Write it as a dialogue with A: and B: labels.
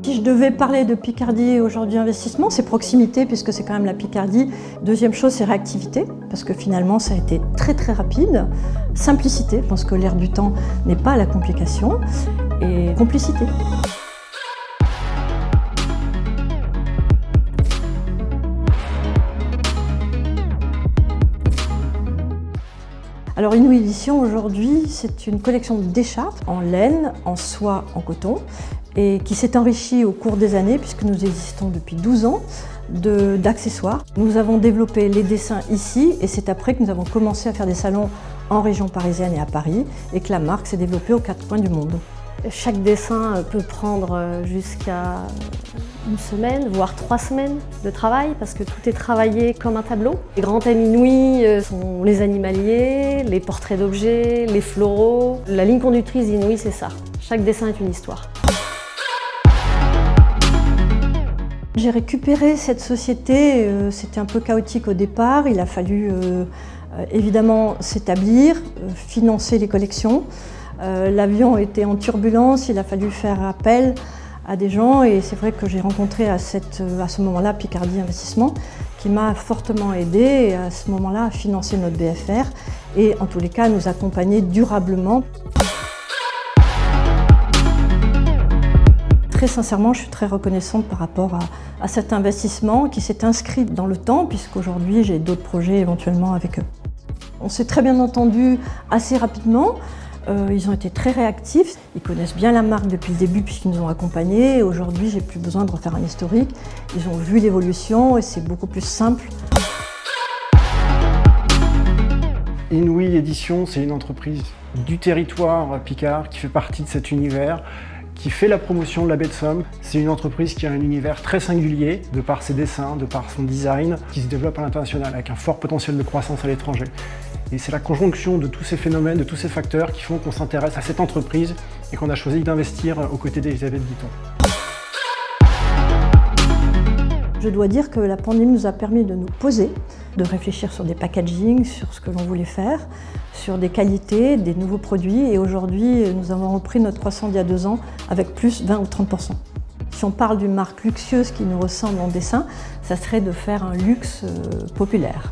A: Si je devais parler de Picardie aujourd'hui investissement, c'est proximité puisque c'est quand même la Picardie. Deuxième chose, c'est réactivité parce que finalement ça a été très rapide. Simplicité, je pense que l'air du temps n'est pas la complication. Et complicité. Alors Inouï Édition aujourd'hui, c'est une collection d'écharpes en laine, en soie, en coton et qui s'est enrichie au cours des années puisque nous existons depuis 12 ans d'accessoires. Nous avons développé les dessins ici et c'est après que nous avons commencé à faire des salons en région parisienne et à Paris et que la marque s'est développée aux 4 coins du monde.
B: Chaque dessin peut prendre jusqu'à une semaine, voire 3 semaines de travail parce que tout est travaillé comme un tableau. Les grands thèmes Inouï sont les animaliers, les portraits d'objets, les floraux. La ligne conductrice d'Inouï, c'est ça. Chaque dessin est une histoire.
A: J'ai récupéré cette société, c'était un peu chaotique au départ. Il a fallu évidemment s'établir, financer les collections. L'avion était en turbulence, il a fallu faire appel à des gens et c'est vrai que j'ai rencontré à ce moment-là Picardie Investissement qui m'a fortement aidé à ce moment-là à financer notre BFR et en tous les cas à nous accompagner durablement. Très sincèrement, je suis très reconnaissante par rapport à cet investissement qui s'est inscrit dans le temps puisqu'aujourd'hui j'ai d'autres projets éventuellement avec eux. On s'est très bien entendu assez rapidement. Ils ont été très réactifs, ils connaissent bien la marque depuis le début puisqu'ils nous ont accompagnés. Aujourd'hui, j'ai plus besoin de refaire un historique. Ils ont vu l'évolution et c'est beaucoup plus simple.
C: Inouï Édition, c'est une entreprise du territoire picard qui fait partie de cet univers, qui fait la promotion de la baie de Somme. C'est une entreprise qui a un univers très singulier, de par ses dessins, de par son design, qui se développe à l'international avec un fort potentiel de croissance à l'étranger. Et c'est la conjonction de tous ces phénomènes, de tous ces facteurs qui font qu'on s'intéresse à cette entreprise et qu'on a choisi d'investir aux côtés d'Elisabeth Guiton.
A: Je dois dire que la pandémie nous a permis de nous poser, de réfléchir sur des packagings, sur ce que l'on voulait faire, sur des qualités, des nouveaux produits. Et aujourd'hui, nous avons repris notre croissance d'il y a 2 ans avec plus 20 ou 30%. Si on parle d'une marque luxueuse qui nous ressemble en dessin, ça serait de faire un luxe populaire.